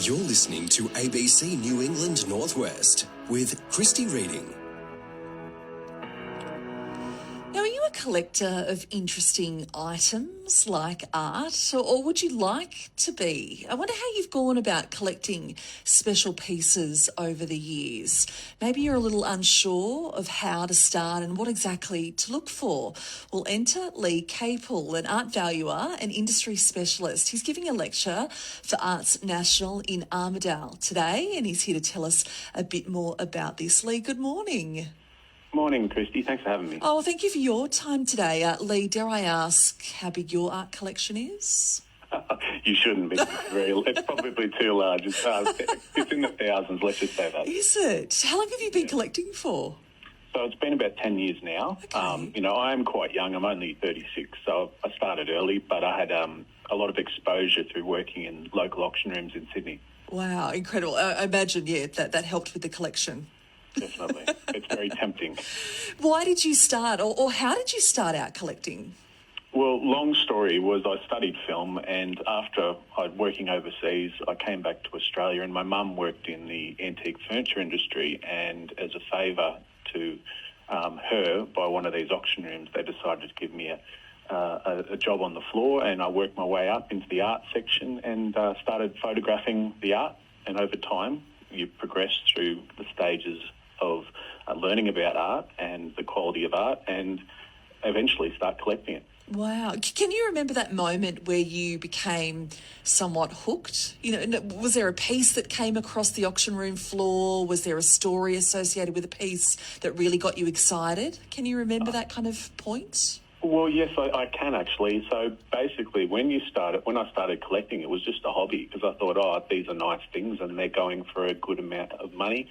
You're listening to ABC New England Northwest with Christy Reading. Now, are you a collector of interesting items like art, or would you like to be? I wonder how you've gone about collecting special pieces over the years. Maybe you're a little unsure of how to start and what exactly to look for. Well, enter Lee Capel, an art valuer and industry specialist. He's giving a lecture for Arts National in Armidale today, and he's here to tell us a bit more about this. Lee, good morning. Morning, Christy. Thanks for having me. Oh, thank you for your time today. Lee, dare I ask how big your art collection is? You shouldn't be. It's probably too large. It's in the thousands, let's just say that. Is it? How long have you been collecting for? So it's been about 10 years now. Okay. I am quite young. I'm only 36, so I started early, but I had a lot of exposure through working in local auction rooms in Sydney. Wow, incredible. I imagine, that helped with the collection. Definitely. It's very tempting. Why did you start, or how did you start out collecting? Well, long story was I studied film, and after working overseas, I came back to Australia, and my mum worked in the antique furniture industry, and as a favour to her, by one of these auction rooms, they decided to give me a job on the floor, and I worked my way up into the art section and started photographing the art, and over time you progress through the stages of learning about art and the quality of art and eventually start collecting it. Wow. Can you remember that moment where you became somewhat hooked? Was there a piece that came across the auction room floor? Was there a story associated with a piece that really got you excited? Can you remember that kind of point? Well, yes, I can actually. So basically, when I started collecting, it was just a hobby because I thought, these are nice things and they're going for a good amount of money.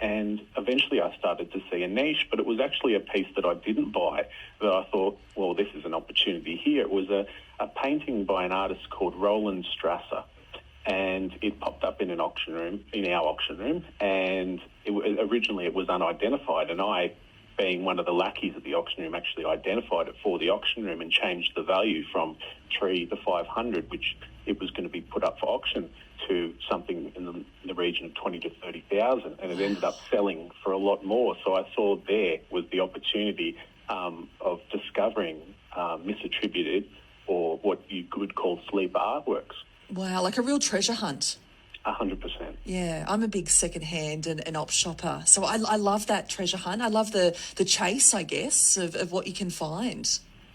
And eventually I started to see a niche, but it was actually a piece that I didn't buy that I thought, well, this is an opportunity here. It was a painting by an artist called Roland Strasser, and it popped up in our auction room, and originally it was unidentified, and I, being one of the lackeys at the auction room, actually identified it for the auction room and changed the value from $300 to $500, which it was going to be put up for auction, to something in the region of 20 to 30,000, and it ended up selling for a lot more. So I saw there was the opportunity of discovering misattributed, or what you could call sleeper artworks. Wow, like a real treasure hunt. 100%. Yeah, I'm a big second-hand and op shopper, so I love that treasure hunt. I love the chase, I guess, of what you can find.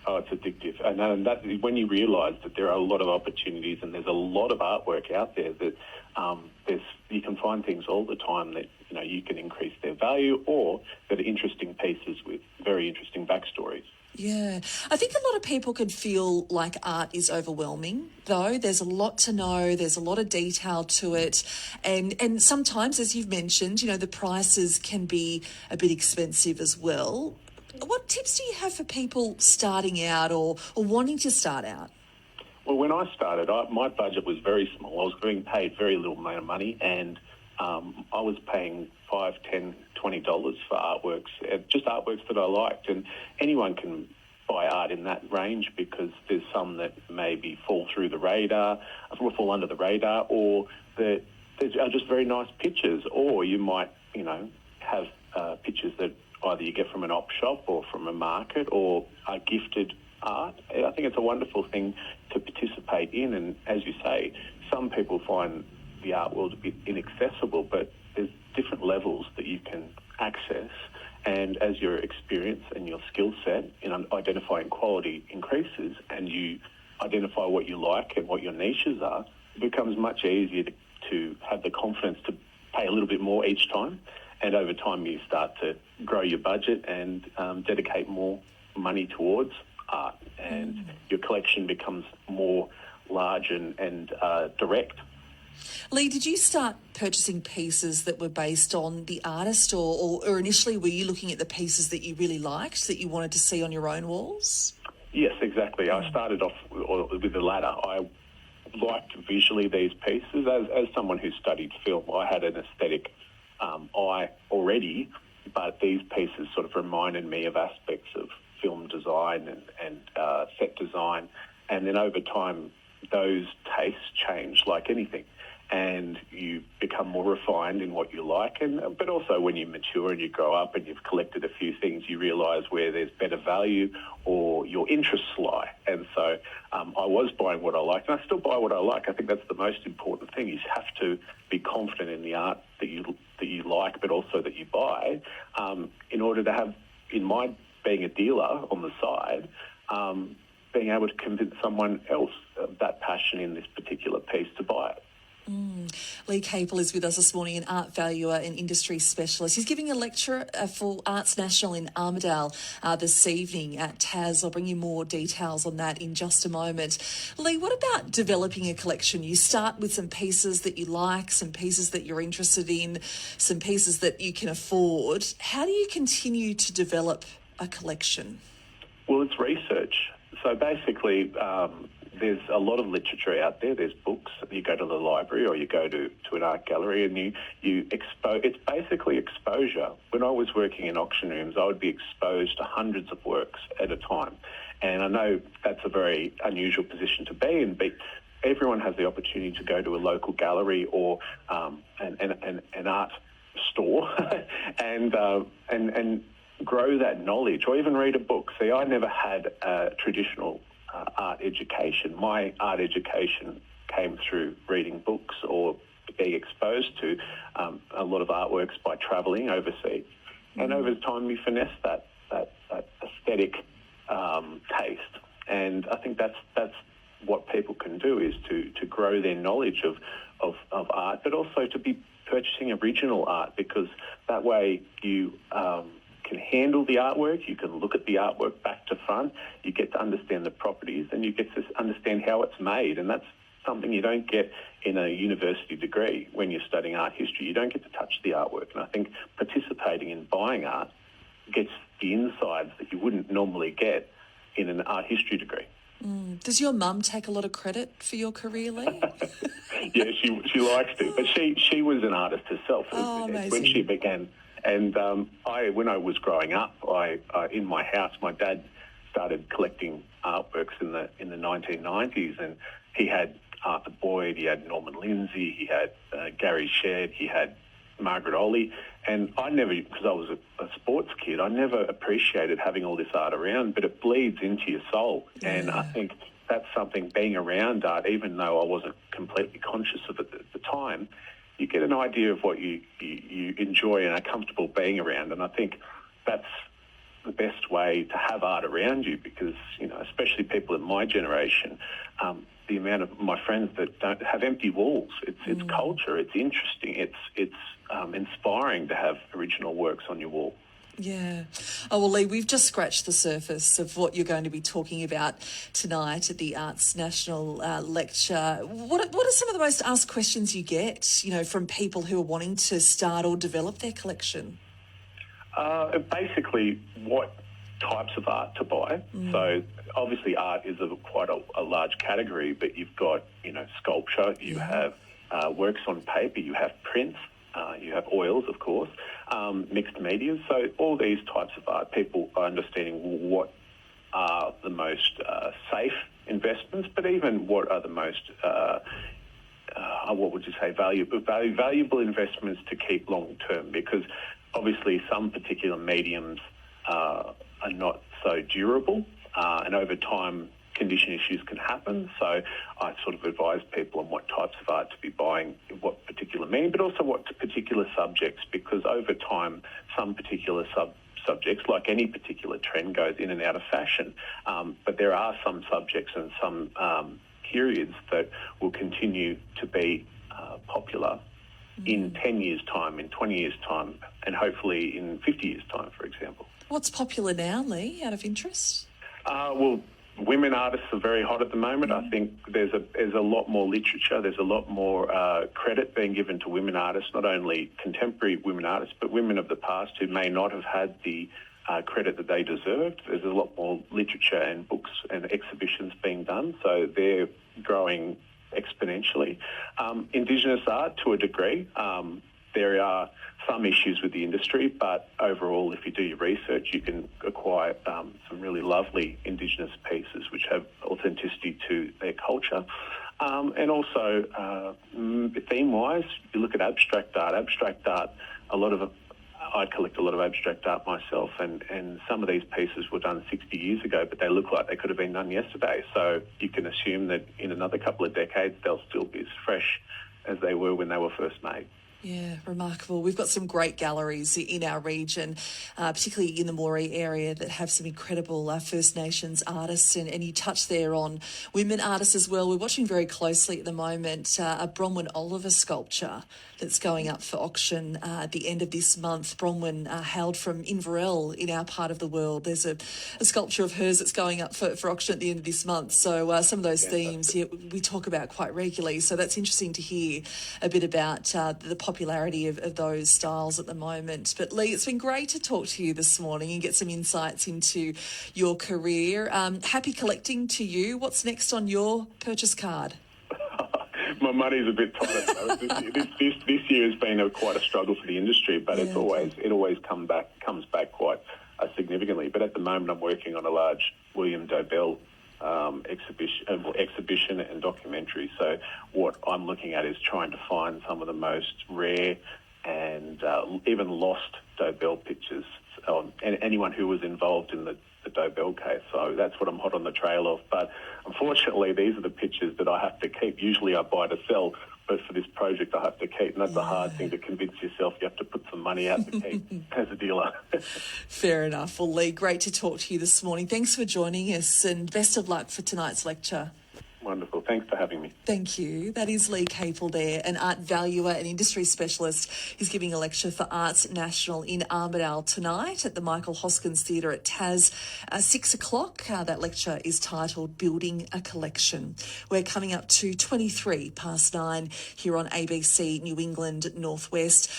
Oh, it's addictive. And that, when you realise that there are a lot of opportunities and there's a lot of artwork out there, that you can find things all the time that you can increase their value, or that are interesting pieces with very interesting backstories. Yeah. I think a lot of people could feel like art is overwhelming, though. There's a lot to know. There's a lot of detail to it. And sometimes, as you've mentioned, the prices can be a bit expensive as well. What tips do you have for people starting out or wanting to start out? Well, when I started, my budget was very small. I was being paid very little amount of money, and I was paying $5, $10, $20 for artworks, just artworks that I liked. And anyone can buy art in that range, because there's some that maybe fall through the radar, or fall under the radar, or that are just very nice pictures, or you might, have pictures that either you get from an op shop or from a market, or are gifted art. I think it's a wonderful thing to participate in, and as you say, some people find the art world a bit inaccessible, but there's different levels that you can access, and as your experience and your skill set in identifying quality increases, and you identify what you like and what your niches are, it becomes much easier to have the confidence to pay a little bit more each time. And over time, you start to grow your budget and dedicate more money towards art, and your collection becomes more large and direct. Lee, did you start purchasing pieces that were based on the artist, or initially were you looking at the pieces that you really liked, that you wanted to see on your own walls? Yes, exactly. I started off with the latter. I liked visually these pieces. As someone who studied film, I had an aesthetic eye already, but these pieces sort of reminded me of aspects of film design and set design. And then over time, those tastes change like anything, and you become more refined in what you like. But also when you mature and you grow up and you've collected a few things, you realise where there's better value or your interests lie. And so I was buying what I liked, and I still buy what I like. I think that's the most important thing. You have to be confident in the art that you like, but also that you buy, in order to have, in my being a dealer on the side, being able to convince someone else of that passion in this particular piece to buy it. Lee Capel is with us this morning, an art valuer and industry specialist. He's giving a lecture for Arts National in Armidale this evening at TAS. I'll bring you more details on that in just a moment. Lee, what about developing a collection? You start with some pieces that you like, some pieces that you're interested in, some pieces that you can afford. How do you continue to develop a collection? Well, it's research. So basically, there's a lot of literature out there. There's books. You go to the library or you go to an art gallery and you expose. It's basically exposure. When I was working in auction rooms, I would be exposed to hundreds of works at a time. And I know that's a very unusual position to be in, but everyone has the opportunity to go to a local gallery or an art store and grow that knowledge, or even read a book. See, I never had a traditional art education. My art education came through reading books or being exposed to a lot of artworks by travelling overseas. And over time, you finesse that aesthetic taste. And I think that's what people can do, is to grow their knowledge of art, but also to be purchasing original art, because that way you can handle the artwork, you can look at the artwork back to front, you get to understand the properties, and you get to understand how it's made. And that's something you don't get in a university degree when you're studying art history. You don't get to touch the artwork. And I think participating in buying art gets the insides that you wouldn't normally get in an art history degree. Does your mum take a lot of credit for your career, Lee? Yeah, she likes to, but she was an artist herself. Amazing. When she began. And when I was growing up, I in my house, my dad started collecting artworks in the 1990s, and he had Arthur Boyd, he had Norman Lindsay, he had Gary Shedd, he had Margaret Olley, and I never, because I was a sports kid, I never appreciated having all this art around, but it bleeds into your soul. Yeah. And I think that's something, being around art, even though I wasn't completely conscious of it at the time, you get an idea of what you enjoy and are comfortable being around. And I think that's the best way to have art around you, because, especially people in my generation, the amount of my friends that don't have empty walls. It's culture. It's interesting. It's inspiring to have original works on your wall. Yeah. Oh, well, Lee, we've just scratched the surface of what you're going to be talking about tonight at the Arts National lecture. What are some of the most asked questions you get, from people who are wanting to start or develop their collection? Basically, what types of art to buy. So obviously art is quite a large category, but you've got, sculpture, you have works on paper, you have prints, you have oils, of course, mixed media. So all these types of art, people are understanding what are the most safe investments, but even what are the most, what would you say, valuable investments to keep long term, because obviously some particular mediums are not so durable, and over time condition issues can happen. So I sort of advise people on what types of art to be buying, what particular medium, but also what particular subjects, because over time some particular subjects, like any particular trend, goes in and out of fashion. But there are some subjects and some periods that will continue to be popular in 10 years' time, in 20 years' time, and hopefully in 50 years' time, for example. What's popular now, Lee, out of interest? Well, women artists are very hot at the moment. I think there's a lot more literature. There's a lot more credit being given to women artists, not only contemporary women artists, but women of the past who may not have had the credit that they deserved. There's a lot more literature and books and exhibitions being done, so they're growing exponentially. Indigenous art, to a degree, there are some issues with the industry, but overall, if you do your research, you can acquire some really lovely Indigenous pieces which have authenticity to their culture. And also, theme-wise, you look at abstract art. I collect a lot of abstract art myself, and some of these pieces were done 60 years ago, but they look like they could have been done yesterday. So you can assume that in another couple of decades, they'll still be as fresh as they were when they were first made. Yeah, remarkable. We've got some great galleries in our region, particularly in the Moree area, that have some incredible First Nations artists. And you touch there on women artists as well. We're watching very closely at the moment a Bronwyn Oliver sculpture that's going up for auction at the end of this month. Bronwyn, hailed from Inverell in our part of the world. There's a sculpture of hers that's going up for auction at the end of this month. So some of those themes we talk about quite regularly. So that's interesting to hear a bit about the popularity of those styles at the moment. But Lee, it's been great to talk to you this morning and get some insights into your career. Happy collecting to you. What's next on your purchase card? My money's a bit tight at the moment. This year has been quite a struggle for the industry, but it always comes back quite significantly. But at the moment, I'm working on a large William Dobell exhibition and documentary. So what I'm looking at is trying to find some of the most rare and even lost Dobell pictures, and anyone who was involved in the Dobell case. So that's what I'm hot on the trail of. But unfortunately, these are the pictures that I have to keep. Usually I buy to sell, but for this project I have to keep. And that's a hard thing to convince yourself. You have to put some money out to keep as a dealer. Fair enough. Well, Lee, great to talk to you this morning. Thanks for joining us and best of luck for tonight's lecture. Wonderful. Thanks for having me. Thank you. That is Lee Capel there, an art valuer and industry specialist. He's giving a lecture for Arts National in Armidale tonight at the Michael Hoskins Theatre at Tas, 6 o'clock. That lecture is titled Building a Collection. We're coming up to 23 past 9 here on ABC New England Northwest.